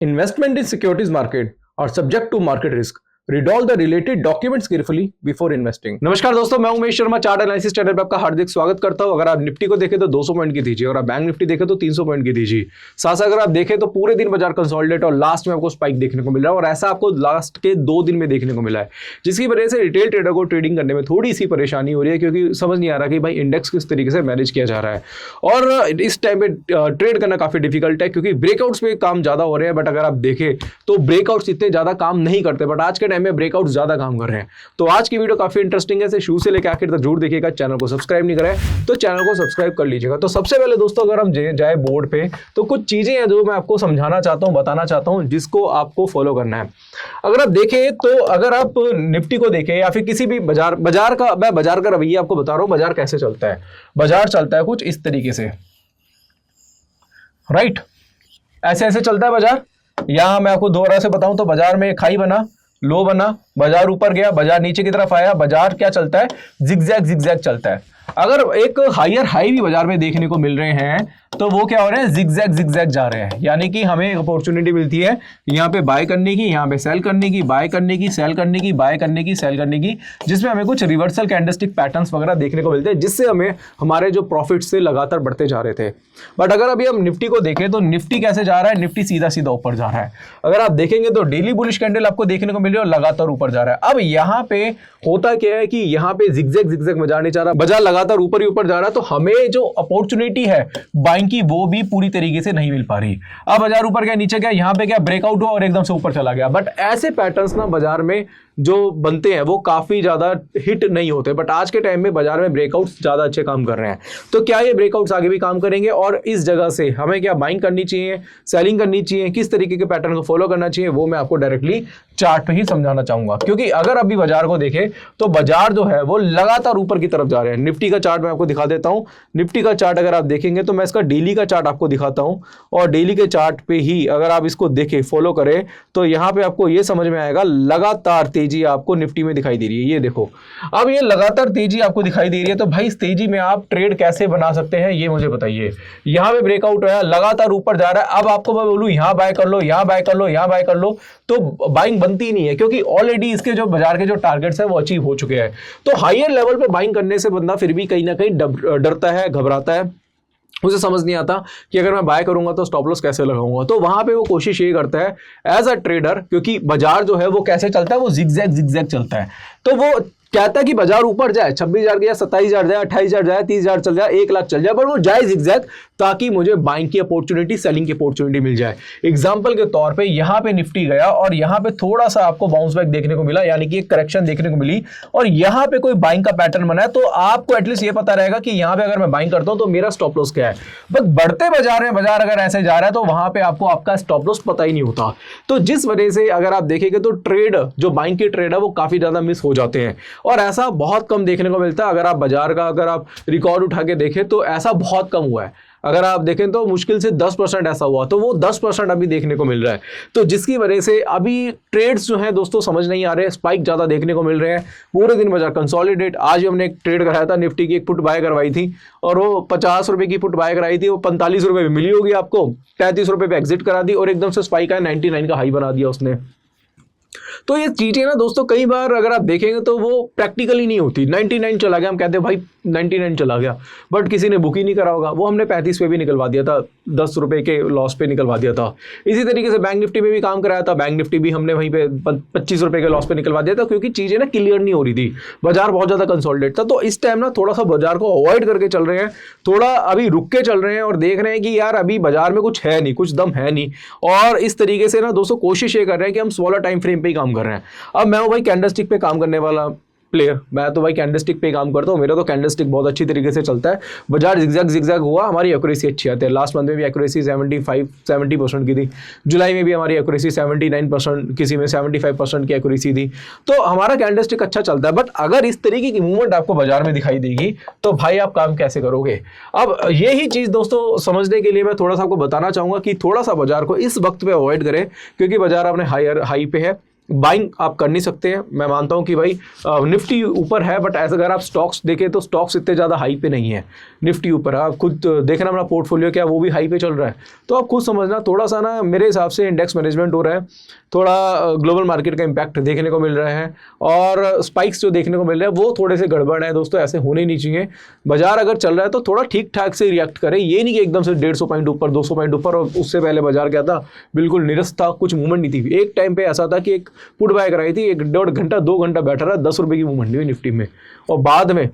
Investment in securities market are subject to market risk. Read all the related documents carefully before investing. नमस्कार दोस्तों, मैं Umesh Sharma, chart analysis channel पे आपका हार्दिक स्वागत करता हूं। अगर आप निफ्टी को देखें तो 200 पॉइंट की दीजिए और आप बैंक निफ्टी देखें तो 300 पॉइंट की दीजिए। साथ अगर आप देखें तो पूरे दिन बाजार कंसोलिडेट और लास्ट में आपको स्पाइक देखने को मिल रहा है और ऐसा आपको लास्ट के 2 दिन में देखने को मिला है, जिसकी वजह से रिटेल ट्रेडर को ट्रेडिंग करने में थोड़ी सी परेशानी हो रही है, क्योंकि समझ नहीं आ रहा कि भाई इंडेक्स किस तरीके से मैनेज किया जा रहा है। और इस टाइम पे ट्रेड करना काफी डिफिकल्ट है, क्योंकि ब्रेकआउट्स पे काम ज्यादा हो रहे हैं। बट अगर आप देखें तो ब्रेकआउट्स इतने ज्यादा काम नहीं करते, बट आज के टाइम में ब्रेकआउट्स ज्यादा काम कर रहे हैं। तो आज की वीडियो काफी इंटरेस्टिंग है, इसे शुरू से लेकर आखिर तक जरूर देखिएगा। चैनल को सब्सक्राइब नहीं करें तो चैनल को सब्सक्राइब कर लीजिएगा। तो सबसे पहले दोस्तों, अगर हम जाए बोर्ड पे तो कुछ चीजें हैं जो मैं आपको समझाना चाहता हूं, बताना चाहता हूं, जिसको आपको फॉलो करना है। अगर आप देखें तो अगर आप निफ्टी को देखें या फिर किसी भी बाजार का रवैया आपको बता रहा हूं, बाजार कैसे चलता है। बाजार चलता है कुछ इस तरीके से, राइट, ऐसे ऐसे चलता है बाजार। यहां मैं आपको दोबारा से बताऊं तो बाजार में एक हाई बना, लो बना, बाजार ऊपर गया, बाजार नीचे की तरफ आया। बाजार क्या चलता है? जिगजैग चलता है। अगर एक हायर हाई भी बाजार में देखने को मिल रहे हैं तो वो क्या हो रहे हैं? जिगजैग जा रहे हैं। यानी कि हमें एक अपॉर्चुनिटी मिलती है यहाँ पे बाय करने की, यहाँ पे सेल करने की, बाय करने की, सेल करने की, बाय करने की, सेल करने की, जिसमें हमें कुछ रिवर्सल कैंडलस्टिक पैटर्न्स वगैरह देखने को मिलते हैं, जिससे हमें हमारे जो प्रॉफिट से लगातार बढ़ते जा रहे थे। बट अगर अभी हम निफ्टी को देखें तो निफ्टी कैसे जा रहा है? निफ्टी सीधा सीधा ऊपर जा रहा है। अगर आप देखेंगे तो डेली बुलिश कैंडल आपको देखने को मिल रही है और लगातार ऊपर जा रहा है। अब यहाँ पे होता क्या है कि यहाँ पे जिगजैग बाजार नहीं जा रहा, बाजार लगातार ऊपर ही ऊपर जा रहा है। तो हमें जो अपॉर्चुनिटी है बाइंग की वो भी पूरी तरीके से नहीं मिल पा रही। अब बाजार ऊपर गया, नीचे गया, यहाँ पे क्या ब्रेकआउट हुआ और एकदम से ऊपर चला गया। बट ऐसे पैटर्न्स ना बाजार में जो बनते हैं वो काफी ज्यादा हिट नहीं होते। बट आज के टाइम में बाजार में ब्रेकआउट्स ज्यादा अच्छे काम कर रहे हैं। तो क्या ये ब्रेकआउट्स आगे भी काम करेंगे? और इस जगह से हमें क्या बाइंग करनी चाहिए, सेलिंग करनी चाहिए, किस तरीके के पैटर्न को फॉलो करना चाहिए, वो मैं आपको डायरेक्टली चार्ट पे ही समझाना चाहूंगा। क्योंकि अगर अभी बाजार को देखें तो बाजार जो है वो लगातार ऊपर की तरफ जा रहे हैं। निफ्टी का चार्ट मैं आपको दिखा देता हूं। निफ्टी का चार्ट अगर आप देखेंगे तो मैं इसका डेली का चार्ट आपको दिखाता हूं, और डेली के चार्ट पे ही अगर आप इसको देखें, फॉलो करें, तो यहां पे आपको ये समझ में आएगा लगातार तेजी आपको निफ्टी में दिखाई दे रही है। ये देखो, अब ये लगातार तेजी आपको दिखाई दे रही है। तो भाई इस तेजी में आप ट्रेड कैसे बना सकते हैं, ये मुझे बताइए। यहां पे ब्रेकआउट है, लगातार ऊपर जा रहा है। अब आपको मैं बोलूं यहां बाय कर लो, यहां बाय कर लो, यहां बाय कर लो, तो बाइंग बनती नहीं है, क्योंकि ऑलरेडी इसके जो बाजार के जो टारगेट्स है वो अचीव हो चुके हैं। तो हायर लेवल पे बाइंग करने से बंदा फिर भी कहीं ना कहीं डरता है, घबराता है। उसे समझ नहीं आता कि अगर मैं बाय करूंगा तो स्टॉप लॉस कैसे लगाऊंगा। तो वहां पे वो कोशिश ये करता है एज अ ट्रेडर, क्योंकि बाजार जो है वो कैसे चलता है, वो जिगजैग चलता है। तो वो कहता है कि बाजार ऊपर जाए, 26,000 जाए, 27,000 जाए, 28,000 जाए, 30,000 चल जाए, 1 लाख चल जाए, पर वो जाए जिगजैग, ताकि मुझे बाइंग की अपॉर्चुनिटी, सेलिंग की अपॉर्चुनिटी मिल जाए। एग्जांपल के तौर पे यहां पे निफ्टी गया और यहां पे थोड़ा सा आपको बाउंस बैक देखने को मिला, यानी कि एक करेक्शन देखने को मिली, और यहां पे कोई बाइंग का पैटर्न बना है, तो आपको एटलीस्ट ये पता रहेगा कि यहां पे अगर मैं बाइंग करता हूं तो मेरा स्टॉप लॉस क्या है। बट बढ़ते बाजार में बाजार अगर ऐसे जा रहा है तो वहां पे आपको आपका स्टॉप लॉस पता ही नहीं होता। तो जिस वजह से अगर आप देखेंगे तो ट्रेड, जो बाइंग के ट्रेड है, वो काफी ज्यादा मिस हो जाते हैं, और ऐसा बहुत कम देखने को मिलता है। अगर आप बाजार का अगर आप रिकॉर्ड उठा के देखें तो ऐसा बहुत कम हुआ है। अगर आप देखें तो मुश्किल से 10% ऐसा हुआ, तो वो 10% अभी देखने को मिल रहा है। तो जिसकी वजह से अभी ट्रेड्स जो हैं दोस्तों समझ नहीं आ रहे, स्पाइक ज्यादा देखने को मिल रहे हैं। पूरे दिन बाजार कंसोलिडेट। आज हमने एक ट्रेड कराया था, निफ्टी की एक पुट बाय करवाई थी, और वो 50 रुपए की पुट बाय कराई थी, वो 45 रुपए में मिली होगी आपको, 33 रुपए पे एग्जिट करा दी, और एकदम से स्पाइक आया, 99 का हाई बना दिया उसने। तो ये चीजें ना दोस्तों कई बार अगर आप देखेंगे तो वो प्रैक्टिकली नहीं होती। 99 चला गया, हम कहते हैं भाई 99 चला गया, बट किसी ने बुक ही नहीं करा होगा। वो हमने 35 पे भी निकलवा दिया था, 10 रुपए के लॉस पे निकलवा दिया था। इसी तरीके से बैंक निफ्टी में भी काम कराया था, बैंक निफ्टी भी हमने वहीं पे 25 रुपए के लॉस पे निकलवा दिया था, क्योंकि चीजें ना क्लियर नहीं हो रही थी, बाजार बहुत ज्यादा कंसोलिडेट था। तो इस टाइम ना थोड़ा सा बाजार को अवॉइड करके चल रहे हैं, थोड़ा अभी रुक के चल रहे हैं, और देख रहे हैं कि यार अभी बाजार में कुछ है नहीं, कुछ दम है नहीं। और इस तरीके से ना दोस्तों कोशिश ये कर रहे हैं कि हम स्मॉलर टाइम फ्रेम पे ही काम कर रहे हैं। अब मैं हूं भाई कैंडलस्टिक पे काम करने वाला प्लेयर, मैं तो भाई कैंडलस्टिक पे काम करता हूँ, मेरा तो कैंडलस्टिक बहुत अच्छी तरीके से चलता है। बाजार जिगजैग हुआ, हमारी एक्यूरेसी अच्छी आती है। लास्ट मंथ में भी एक्यूरेसी 70% की थी, जुलाई में भी हमारी एक्यूरेसी 79%, किसी में 75% की एक्यूरेसी थी। तो हमारा कैंडलस्टिक अच्छा चलता है। बट अगर इस तरीके की मूवमेंट आपको बाजार में दिखाई देगी तो भाई आप काम कैसे करोगे? अब यही चीज दोस्तों समझने के लिए मैं थोड़ा सा आपको बताना चाहूंगा कि थोड़ा सा बाजार को इस वक्त पे अवॉइड करें, क्योंकि बाजार अपने हाई पे है। बाइंग आप कर नहीं सकते हैं। मैं मानता हूं कि भाई निफ्टी ऊपर है, बट ऐसे अगर आप स्टॉक्स देखें तो स्टॉक्स इतने ज़्यादा हाई पे नहीं है। निफ्टी ऊपर है, आप खुद देखना अपना पोर्टफोलियो क्या वो भी हाई पे चल रहा है, तो आप खुद समझना थोड़ा सा ना मेरे हिसाब से इंडेक्स मैनेजमेंट हो रहा है, थोड़ा ग्लोबल मार्केट का इम्पैक्ट देखने को मिल रहा है, और स्पाइक्स जो देखने को मिल रहे हैं वो थोड़े से गड़बड़ है दोस्तों, ऐसे होने नहीं चाहिए। बाजार अगर चल रहा है तो थोड़ा ठीक ठाक से रिएक्ट करें, ये नहीं कि एकदम से 150 पॉइंट ऊपर 200 पॉइंट ऊपर और उससे पहले बाजार क्या था, बिल्कुल निरस्त था, कुछ मूवमेंट नहीं थी। एक टाइम पे ऐसा था कि एक पुट बाय कराई थी, 1.5 घंटा 2 घंटा बैठा रहा, 10 रुपये की मूवमेंट नहीं हुई निफ्टी में, और बाद में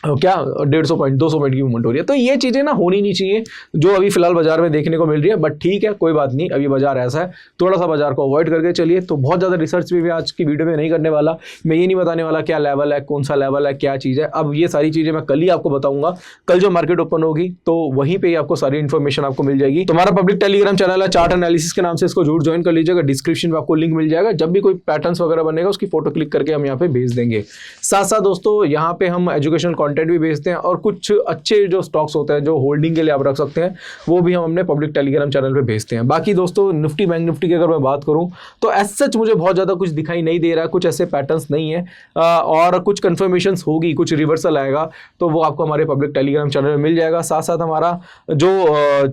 क्या 150 पॉइंट 200 पॉइंट की मूवमेंट हो रही है। तो ये चीज़ें ना होनी नहीं चाहिए जो अभी फिलहाल बाजार में देखने को मिल रही है, बट ठीक है कोई बात नहीं, अभी बाजार ऐसा है, थोड़ा सा बाजार को अवॉइड करके चलिए। तो बहुत ज़्यादा रिसर्च भी आज की वीडियो में नहीं करने वाला, मैं ये नहीं बताने वाला क्या लेवल है, कौन सा लेवल है, क्या चीज़ है। अब ये सारी चीज़ें मैं कल ही आपको बताऊंगा, कल जो मार्केट ओपन होगी तो वहीं पर आपको सारी इन्फॉर्मेशन आपको मिल जाएगी। तुम्हारा पब्लिक टेलीग्राम चैनल है चार्ट एनालिसिस के नाम से, इसको जरूर ज्वाइन कर लीजिएगा, डिस्क्रिप्शन में आपको लिंक मिल जाएगा। जब भी कोई पैटर्न्स वगैरह बनेगा उसकी फोटो क्लिक करके हम यहाँ पे भेज देंगे। साथ साथ दोस्तों यहाँ पे हम एजुकेशनल कंटेंट भी भेजते हैं, और कुछ अच्छे जो स्टॉक्स होते हैं जो होल्डिंग के लिए आप रख सकते हैं वो भी हम अपने पब्लिक टेलीग्राम चैनल पे भेजते हैं। बाकी दोस्तों निफ्टी बैंक निफ्टी की अगर मैं बात करूं तो एज सच मुझे बहुत ज़्यादा कुछ दिखाई नहीं दे रहा है, कुछ ऐसे पैटर्न्स नहीं है, और कुछ कन्फर्मेशंस होगी, कुछ रिवर्सल आएगा तो वो आपको हमारे पब्लिक टेलीग्राम चैनल में मिल जाएगा। साथ साथ हमारा जो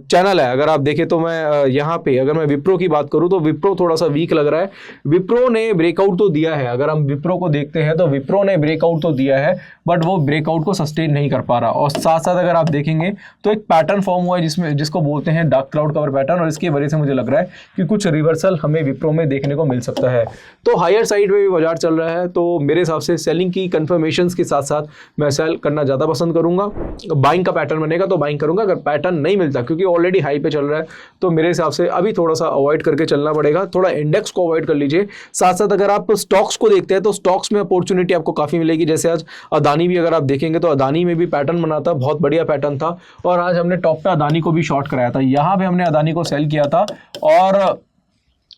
चैनल है अगर आप देखें तो मैं यहाँ पे अगर मैं विप्रो की बात करूँ तो विप्रो थोड़ा सा वीक लग रहा है। विप्रो ने ब्रेकआउट तो दिया है, अगर हम विप्रो को देखते हैं तो विप्रो ने ब्रेकआउट तो दिया है, बट वो ब्रेकआउट को सस्टेन नहीं कर पा रहा। और साथ साथ अगर आप देखेंगे तो एक पैटर्न फॉर्म हुआ है जिसमें जिसको बोलते हैं डार्क क्लाउड कवर पैटर्न, और इसकी वजह से मुझे लग रहा है कि कुछ रिवर्सल हमें विप्रो में देखने को मिल सकता है। तो हायर साइड में भी बाजार चल रहा है, तो मेरे हिसाब से सेलिंग की कंफर्मेशंस के साथ साथ मैं सेल करना ज़्यादा पसंद करूंगा। बाइंग का पैटर्न बनेगा तो बाइंग करूंगा, अगर पैटर्न नहीं मिलता क्योंकि ऑलरेडी हाई पे चल रहा है तो मेरे हिसाब से अभी थोड़ा सा अवॉइड करके चलना पड़ेगा, थोड़ा इंडेक्स को अवॉइड कर लीजिए। साथ साथ अगर आप स्टॉक्स को देखते हैं तो स्टॉक्स में अपॉर्चुनिटी आपको काफ़ी मिलेगी। जैसे आज अदानी भी अगर आप देखेंगे तो अदानी में भी पैटर्न बना था, बहुत बढ़िया पैटर्न था, और आज हमने टॉप पे अदानी को भी शॉर्ट कराया था। यहाँ पे हमने अदानी को सेल किया था और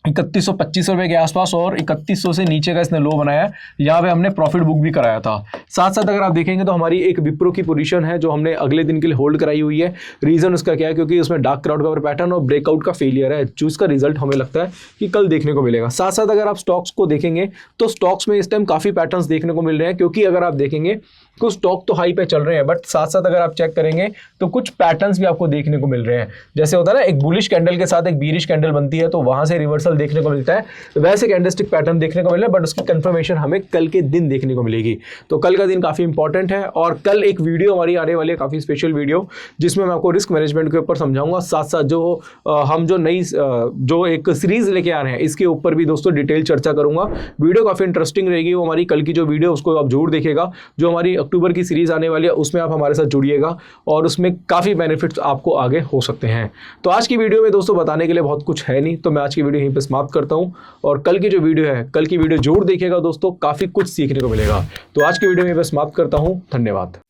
3125 रुपये के आसपास, और 3100 से नीचे का इसने लो बनाया, यहाँ पे हमने प्रॉफिट बुक भी कराया था। साथ साथ अगर आप देखेंगे तो हमारी एक विप्रो की पोजीशन है जो हमने अगले दिन के लिए होल्ड कराई हुई है। रीज़न उसका क्या है, क्योंकि उसमें डार्क क्लाउड कवर पैटर्न और ब्रेकआउट का फेलियर है, जो इसका रिजल्ट हमें लगता है कि कल देखने को मिलेगा। साथ साथ अगर आप स्टॉक्स को देखेंगे तो स्टॉक्स में इस टाइम काफ़ी पैटर्न्स देखने को मिल रहे हैं, क्योंकि अगर आप देखेंगे कुछ स्टॉक तो हाई पे चल रहे हैं, बट साथ साथ अगर आप चेक करेंगे तो कुछ पैटर्न्स भी आपको देखने को मिल रहे हैं। जैसे होता है ना एक बुलिश कैंडल के साथ एक बीरिश कैंडल बनती है तो वहां से रिवर्सल देखने को मिलता है, वैसे कैंडलस्टिक पैटर्न देखने को मिल रहा है, बट उसकी कंफर्मेशन हमें कल के दिन देखने को मिलेगी। तो कल का दिन काफी इंपॉर्टेंट है, और कल एक वीडियो हमारी आने वाली है, काफी स्पेशल वीडियो, जिसमें मैं आपको रिस्क मैनेजमेंट के ऊपर समझाऊंगा। साथ साथ जो हम जो नई जो एक सीरीज लेके आ रहे हैं इसके ऊपर भी दोस्तों डिटेल चर्चा करूंगा। वीडियो काफी इंटरेस्टिंग रहेगी, वो हमारी कल की जो वीडियो उसको आप जरूर देखिएगा। जो हमारी अक्टूबर की सीरीज आने वाली है उसमें आप हमारे साथ जुड़िएगा, और उसमें काफी बेनिफिट्स आपको आगे हो सकते हैं। तो आज की वीडियो में दोस्तों बताने के लिए बहुत कुछ है नहीं, तो मैं आज की वीडियो यहीं पे समाप्त करता हूं, और कल की जो वीडियो है, कल की वीडियो जरूर देखिएगा दोस्तों, काफी कुछ सीखने को मिलेगा। तो आज की वीडियो में मैं समाप्त करता हूं, धन्यवाद।